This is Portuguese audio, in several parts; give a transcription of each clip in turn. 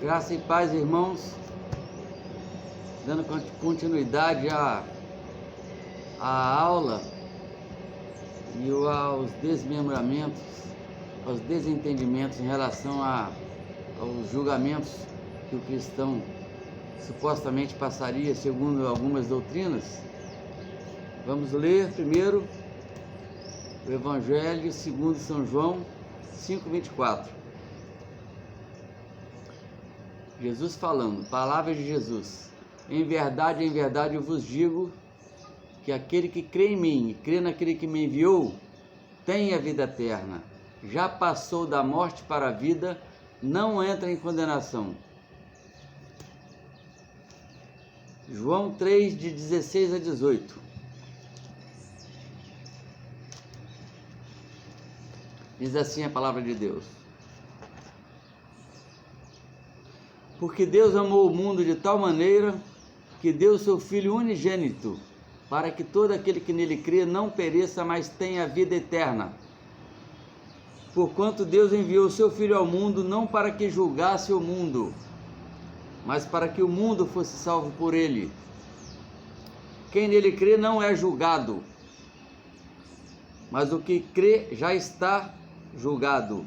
Graça e paz, irmãos, dando continuidade à aula e aos desmembramentos, aos desentendimentos em relação aos julgamentos que o cristão supostamente passaria segundo algumas doutrinas. Vamos ler primeiro o Evangelho segundo São João 5:24. Jesus falando, palavras de Jesus: em verdade eu vos digo que aquele que crê em mim e crê naquele que me enviou tem a vida eterna. Já passou da morte para a vida, não entra em condenação. João 3, de 16 a 18. Diz assim a palavra de Deus: porque Deus amou o mundo de tal maneira que deu o seu Filho unigênito, para que todo aquele que nele crê não pereça, mas tenha vida eterna. Porquanto Deus enviou o seu Filho ao mundo, não para que julgasse o mundo, mas para que o mundo fosse salvo por ele. Quem nele crê não é julgado, mas o que crê já está julgado.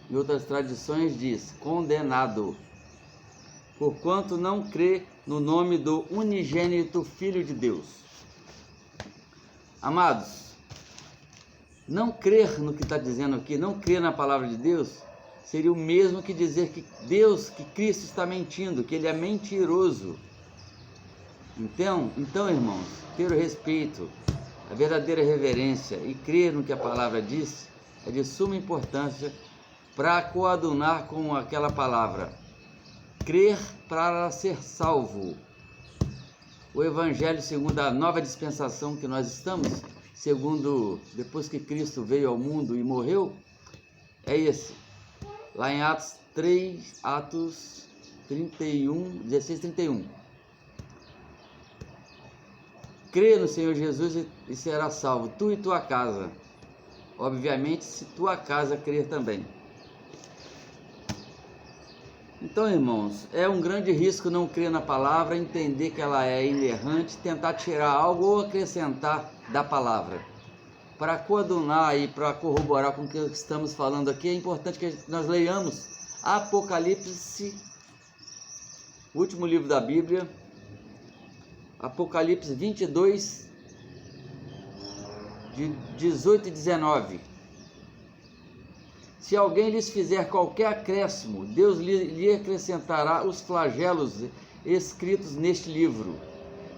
Em outras tradições diz, condenado, porquanto não crê no nome do unigênito Filho de Deus. Amados, não crer no que está dizendo aqui, não crer na palavra de Deus, seria o mesmo que dizer que Cristo está mentindo, que ele é mentiroso. Então, irmãos, ter o respeito, a verdadeira reverência e crer no que a palavra diz é de suma importância para coadunar com aquela palavra. Crer para ser salvo. O Evangelho segundo a nova dispensação que nós estamos, segundo depois que Cristo veio ao mundo e morreu, é esse. Lá em Atos 31, 16, 31. Crê no Senhor Jesus e será salvo, tu e tua casa. Obviamente, se tua casa crer também. Então, irmãos, é um grande risco não crer na palavra, entender que ela é inerrante, tentar tirar algo ou acrescentar da palavra. Para coadunar e para corroborar com o que estamos falando aqui, é importante que nós leiamos Apocalipse, o último livro da Bíblia, Apocalipse 22, de 18 e 19. Se alguém lhes fizer qualquer acréscimo, Deus lhe acrescentará os flagelos escritos neste livro.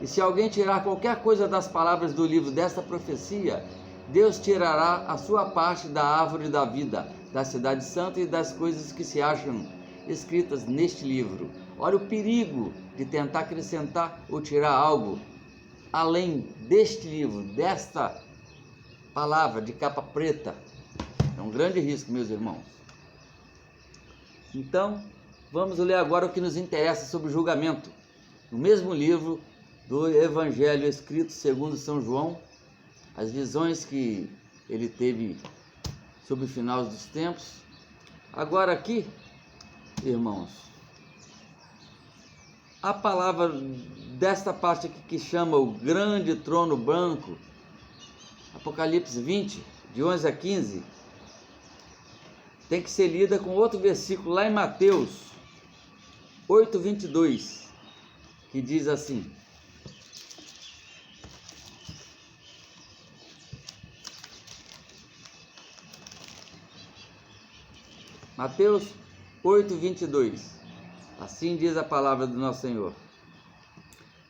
E se alguém tirar qualquer coisa das palavras do livro desta profecia, Deus tirará a sua parte da árvore da vida, da cidade santa e das coisas que se acham escritas neste livro. Olha o perigo de tentar acrescentar ou tirar algo além deste livro, desta palavra de capa preta. É um grande risco, meus irmãos. Então, vamos ler agora o que nos interessa sobre o julgamento. No mesmo livro do Evangelho escrito segundo São João, as visões que ele teve sobre o final dos tempos. Agora aqui, irmãos, a palavra desta parte aqui que chama o grande trono branco, Apocalipse 20, de 11 a 15, tem que ser lida com outro versículo lá em Mateus 8:22, que diz assim: Mateus 8:22, assim diz a palavra do nosso Senhor.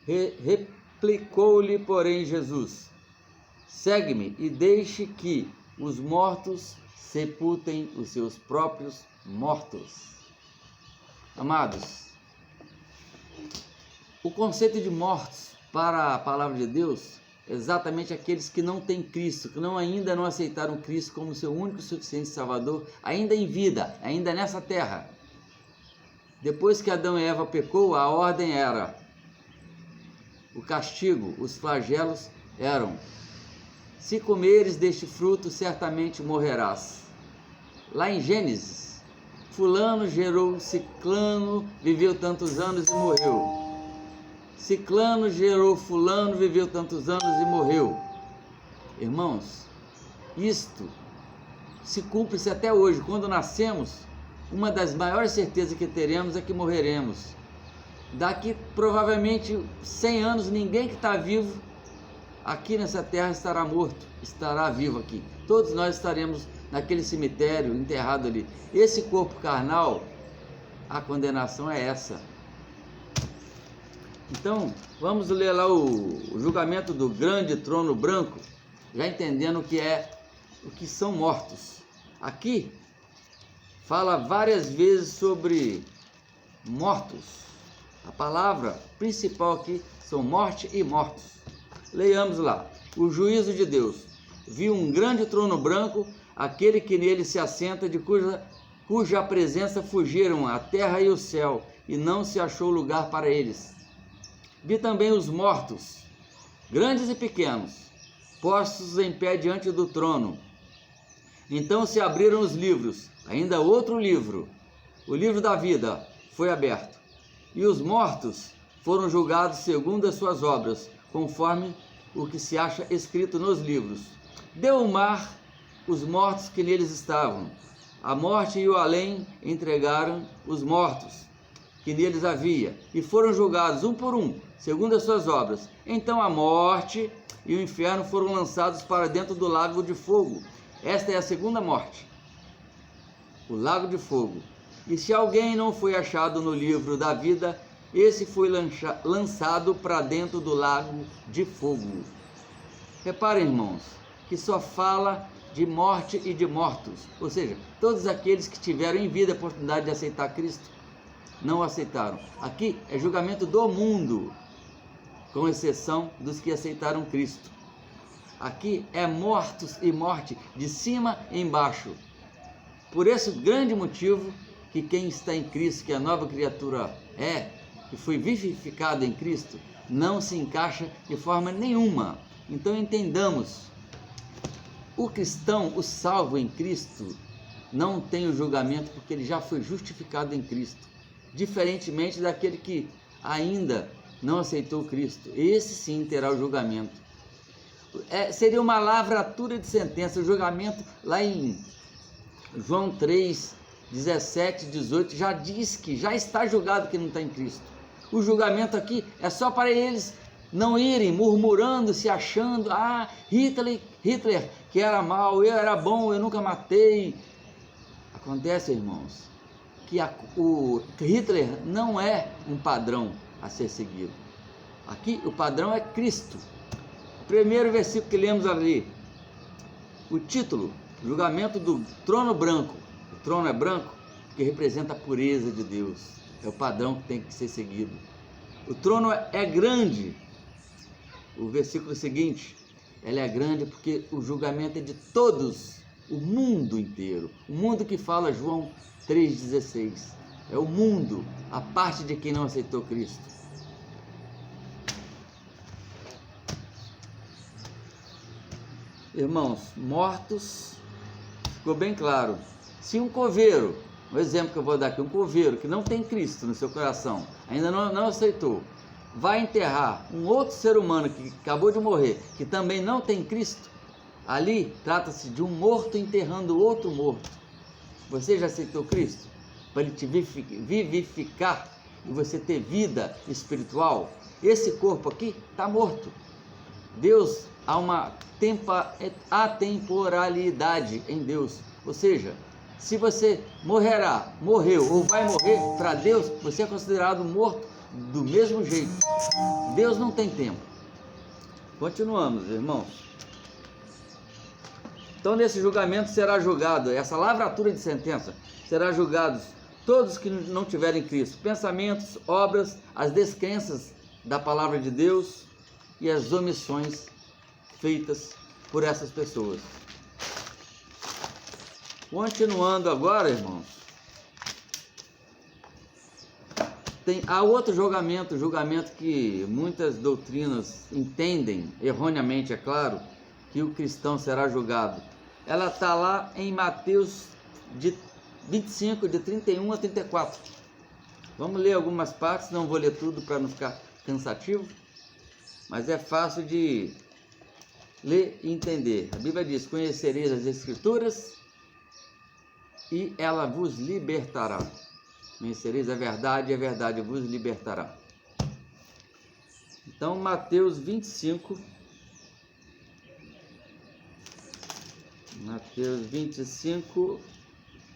Replicou-lhe, porém, Jesus: segue-me e deixe que os mortos sepultem os seus próprios mortos. Amados, o conceito de mortos para a palavra de Deus é exatamente aqueles que não têm Cristo, que ainda não aceitaram Cristo como seu único e suficiente Salvador, ainda em vida, ainda nessa terra. Depois que Adão e Eva pecou, a ordem era, o castigo, os flagelos eram: se comeres deste fruto, certamente morrerás. Lá em Gênesis, fulano gerou ciclano, viveu tantos anos e morreu. Ciclano gerou fulano, viveu tantos anos e morreu. Irmãos, isto se cumpre-se até hoje. Quando nascemos, uma das maiores certezas que teremos é que morreremos. Daqui provavelmente 100 anos, ninguém que está vivo aqui nessa terra estará morto, estará vivo aqui. Todos nós estaremos naquele cemitério, enterrado ali. Esse corpo carnal, a condenação é essa. Então, vamos ler lá o julgamento do grande trono branco, já entendendo o que são mortos. Aqui fala várias vezes sobre mortos. A palavra principal aqui são morte e mortos. Leiamos lá. O juízo de Deus. Viu um grande trono branco, aquele que nele se assenta, de cuja presença fugiram a terra e o céu, e não se achou lugar para eles. Vi também os mortos, grandes e pequenos, postos em pé diante do trono. Então se abriram os livros, ainda outro livro, o livro da vida, foi aberto. E os mortos foram julgados segundo as suas obras, conforme o que se acha escrito nos livros. Deu o mar os mortos que neles estavam. A morte e o além entregaram os mortos que neles havia, e foram julgados um por um, segundo as suas obras. Então a morte e o inferno foram lançados para dentro do lago de fogo. Esta é a segunda morte, o lago de fogo. E se alguém não foi achado no livro da vida, esse foi lançado para dentro do lago de fogo. Reparem, irmãos, que só fala de morte e de mortos, ou seja, todos aqueles que tiveram em vida a oportunidade de aceitar Cristo, não o aceitaram. Aqui é julgamento do mundo, com exceção dos que aceitaram Cristo. Aqui é mortos e morte, de cima e embaixo. Por esse grande motivo, que quem está em Cristo, que a nova criatura que foi vivificado em Cristo, não se encaixa de forma nenhuma. Então entendamos, o cristão, o salvo em Cristo, não tem o julgamento porque ele já foi justificado em Cristo, diferentemente daquele que ainda não aceitou Cristo. Esse sim terá o julgamento. Seria uma lavratura de sentença. O julgamento lá em João 3, 17, 18 já diz que já está julgado quem não está em Cristo. O julgamento aqui é só para eles não irem murmurando, se achando, Hitler que era mal, eu era bom, eu nunca matei. Acontece, irmãos, que o Hitler não é um padrão a ser seguido. Aqui o padrão é Cristo. O primeiro versículo que lemos ali, o título, julgamento do trono branco. O trono é branco porque representa a pureza de Deus, é o padrão que tem que ser seguido. O trono é grande. O versículo seguinte, ela é grande porque o julgamento é de todos, o mundo inteiro. O mundo que fala João 3,16, é o mundo, a parte de quem não aceitou Cristo. Irmãos, mortos, ficou bem claro. Se um coveiro, um exemplo que eu vou dar aqui, um coveiro que não tem Cristo no seu coração, ainda não aceitou, vai enterrar um outro ser humano que acabou de morrer, que também não tem Cristo, ali trata-se de um morto enterrando outro morto. Você já aceitou Cristo? Para Ele te vivificar e você ter vida espiritual? Esse corpo aqui está morto. Deus, há uma atemporalidade em Deus, ou seja, se você morreu ou vai morrer, para Deus você é considerado morto do mesmo jeito. Deus não tem tempo. Continuamos, irmãos. Então nesse julgamento será julgado, essa lavratura de sentença, será julgados todos que não tiverem Cristo, pensamentos, obras, as descrenças da palavra de Deus e as omissões feitas por essas pessoas. Continuando agora, irmãos, há outro julgamento que muitas doutrinas entendem, erroneamente, é claro, que o cristão será julgado. Ela está lá em Mateus 25, de 31 a 34. Vamos ler algumas partes, não vou ler tudo para não ficar cansativo, mas é fácil de ler e entender. A Bíblia diz: conhecereis as Escrituras e ela vos libertará. Conhecereis a verdade e a verdade vos libertará. Então, Mateus 25, Mateus 25,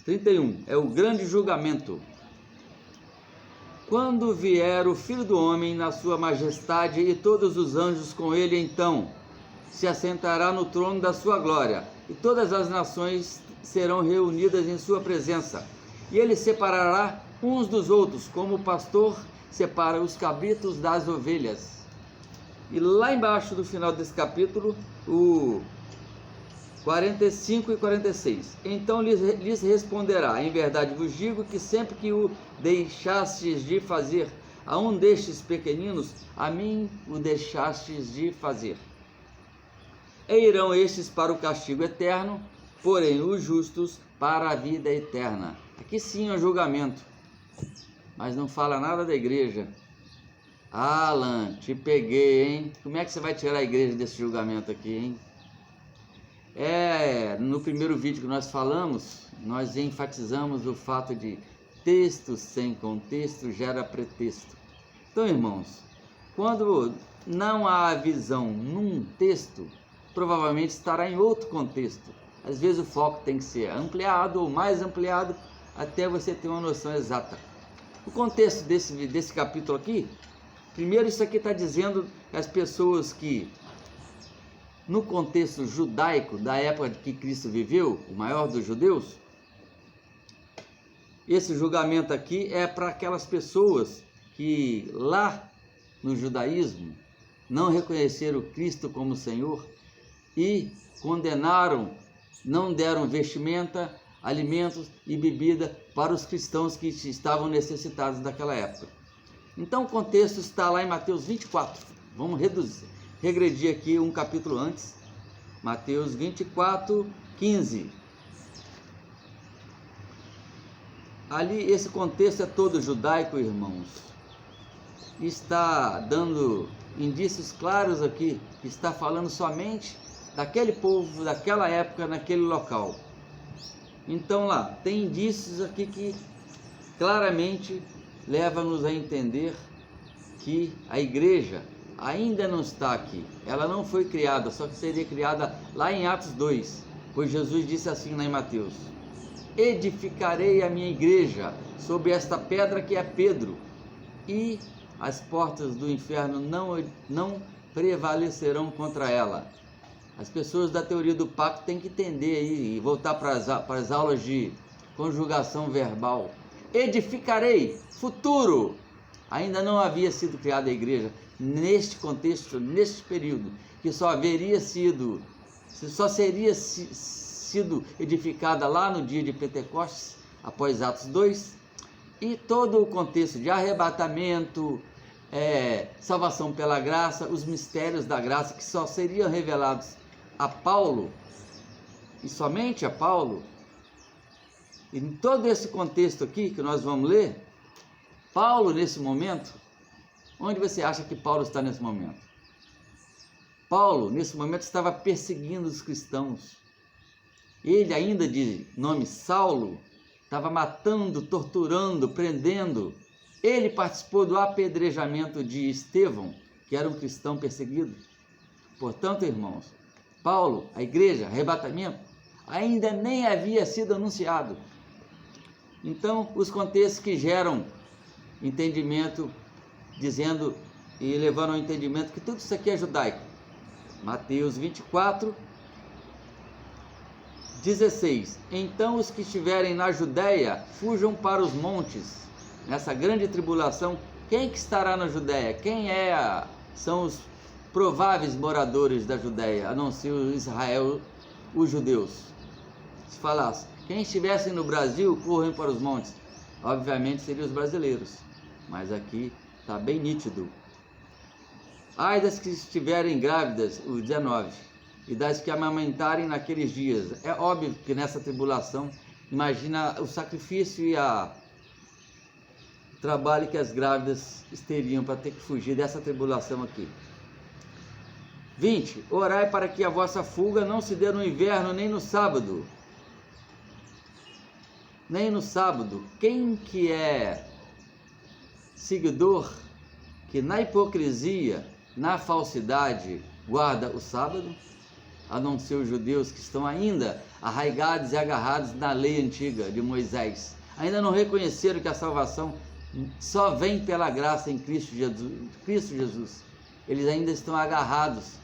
31, é o grande julgamento. Quando vier o Filho do Homem na sua majestade e todos os anjos com ele, então se assentará no trono da sua glória, e todas as nações serão reunidas em sua presença. E ele separará uns dos outros, como o pastor separa os cabritos das ovelhas. E lá embaixo do final desse capítulo, o 45 e 46. Então lhes responderá: em verdade vos digo que sempre que o deixastes de fazer a um destes pequeninos, a mim o deixastes de fazer. E irão estes para o castigo eterno, porém os justos para a vida eterna. Aqui sim é o julgamento, mas não fala nada da igreja. Alan, te peguei, hein? Como é que você vai tirar a igreja desse julgamento aqui, hein? No primeiro vídeo que nós falamos, nós enfatizamos o fato de texto sem contexto gera pretexto. Então, irmãos, quando não há visão num texto, provavelmente estará em outro contexto. Às vezes o foco tem que ser ampliado ou mais ampliado até você ter uma noção exata. O contexto desse capítulo aqui, primeiro isso aqui está dizendo que as pessoas que, no contexto judaico da época que Cristo viveu, o maior dos judeus, esse julgamento aqui é para aquelas pessoas que lá no judaísmo não reconheceram Cristo como Senhor e condenaram, não deram vestimenta, alimentos e bebida para os cristãos que estavam necessitados daquela época. Então o contexto está lá em Mateus 24. Vamos regredir aqui um capítulo antes. Mateus 24, 15. Ali esse contexto é todo judaico, irmãos. Está dando indícios claros aqui, que está falando somente daquele povo, daquela época, naquele local. Então lá, tem indícios aqui que claramente leva-nos a entender que a igreja ainda não está aqui. Ela não foi criada, só que seria criada lá em Atos 2, pois Jesus disse assim lá em Mateus: edificarei a minha igreja sobre esta pedra que é Pedro, e as portas do inferno não prevalecerão contra ela. As pessoas da teoria do pacto têm que entender aí e voltar para as aulas de conjugação verbal. Edificarei, futuro. Ainda não havia sido criada a igreja neste contexto, neste período, que só seria sido edificada lá no dia de Pentecostes, após Atos 2, e todo o contexto de arrebatamento, salvação pela graça, os mistérios da graça que só seriam revelados a Paulo, e somente a Paulo. E em todo esse contexto aqui que nós vamos ler, Paulo nesse momento, onde você acha que Paulo está nesse momento? Paulo nesse momento estava perseguindo os cristãos. Ele, ainda de nome Saulo, estava matando, torturando, prendendo. Ele participou do apedrejamento de Estevão, que era um cristão perseguido. Portanto, irmãos, Paulo, a igreja, arrebatamento, ainda nem havia sido anunciado. Então, os contextos que geram entendimento, dizendo e levando ao entendimento que tudo isso aqui é judaico. Mateus 24, 16. Então os que estiverem na Judéia fujam para os montes. Nessa grande tribulação, quem que estará na Judéia? São os prováveis moradores da Judéia, a não ser o Israel, os judeus. Se falasse, quem estivesse no Brasil, correm para os montes. Obviamente seriam os brasileiros, mas aqui está bem nítido. Ai das que estiverem grávidas, o 19, e das que amamentarem naqueles dias. É óbvio que nessa tribulação Imagina o sacrifício e o trabalho que as grávidas teriam para ter que fugir dessa tribulação aqui. 20. Orai para que a vossa fuga não se dê no inverno, nem no sábado. Nem no sábado. Quem que é seguidor, que na hipocrisia, na falsidade, guarda o sábado? A não ser os judeus que estão ainda arraigados e agarrados na lei antiga de Moisés. Ainda não reconheceram que a salvação só vem pela graça em Cristo Jesus. Eles ainda estão agarrados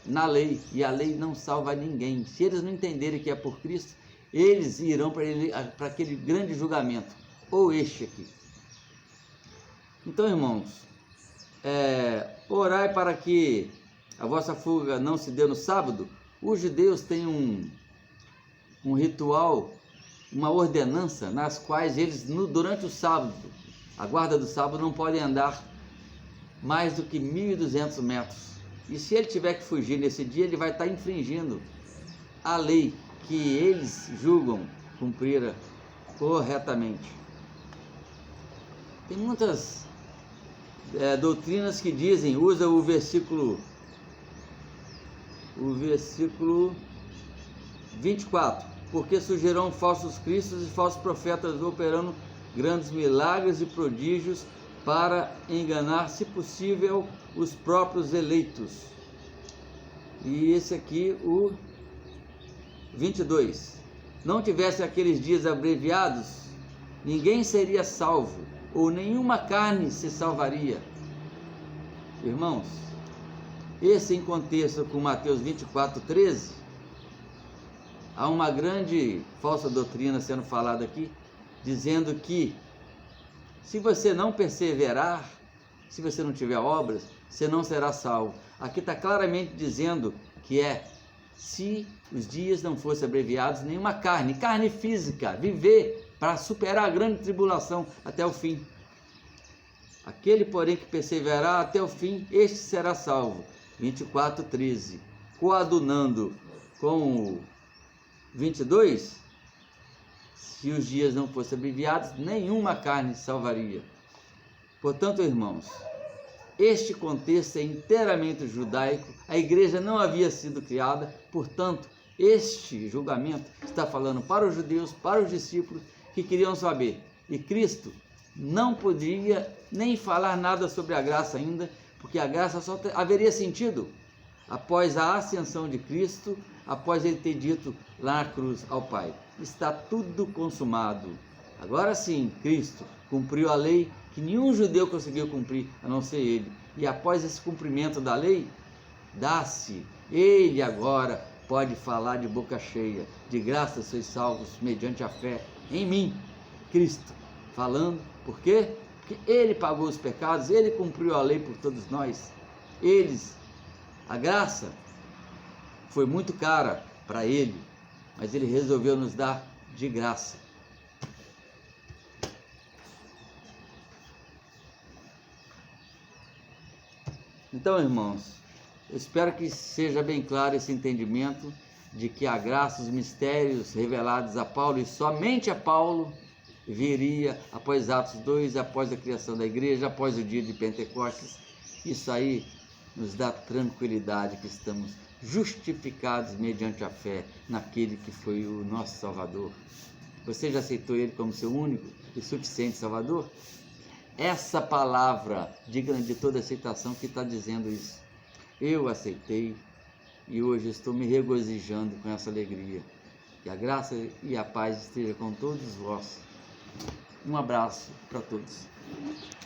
na lei, e a lei não salva ninguém. Se eles não entenderem que é por Cristo, eles irão para aquele grande julgamento, ou este aqui. Então, irmãos, orai para que a vossa fuga não se dê no sábado. Os judeus têm um ritual, uma ordenança, nas quais eles, durante o sábado, a guarda do sábado, não podem andar mais do que 1.200 metros. E se ele tiver que fugir nesse dia, ele vai estar infringindo a lei que eles julgam cumprir corretamente. Tem muitas doutrinas que dizem, usa o versículo 24, porque surgirão falsos cristos e falsos profetas operando grandes milagres e prodígios para enganar, se possível, os próprios eleitos. E esse aqui, o 22. Não tivesse aqueles dias abreviados, ninguém seria salvo, ou nenhuma carne se salvaria. Irmãos, esse em contexto com Mateus 24:13, há uma grande falsa doutrina sendo falada aqui, dizendo que se você não perseverar, se você não tiver obras, você não será salvo. Aqui está claramente dizendo que se os dias não fossem abreviados, nenhuma carne física, viver para superar a grande tribulação até o fim. Aquele, porém, que perseverar até o fim, este será salvo. 24:13. Coadunando com o 22, se os dias não fossem abreviados, nenhuma carne salvaria. Portanto, irmãos, este contexto é inteiramente judaico, a igreja não havia sido criada, portanto, este julgamento está falando para os judeus, para os discípulos que queriam saber. E Cristo não podia nem falar nada sobre a graça ainda, porque a graça só haveria sentido após a ascensão de Cristo, após ele ter dito lá na cruz ao Pai: está tudo consumado. Agora sim, Cristo cumpriu a lei que nenhum judeu conseguiu cumprir, a não ser ele. E após esse cumprimento da lei, ele agora pode falar de boca cheia: de graça sois salvos mediante a fé em mim, Cristo. Falando, por quê? Porque ele pagou os pecados, ele cumpriu a lei por todos nós. A graça foi muito cara para ele, mas ele resolveu nos dar de graça. Então, irmãos, eu espero que seja bem claro esse entendimento de que a graça, os mistérios revelados a Paulo e somente a Paulo, viria após Atos 2, após a criação da igreja, após o dia de Pentecostes. Isso aí nos dá tranquilidade que estamos justificados mediante a fé naquele que foi o nosso Salvador. Você já aceitou ele como seu único e suficiente Salvador? Essa palavra digna de toda aceitação que está dizendo isso. Eu aceitei e hoje estou me regozijando com essa alegria. Que a graça e a paz esteja com todos vós. Um abraço para todos.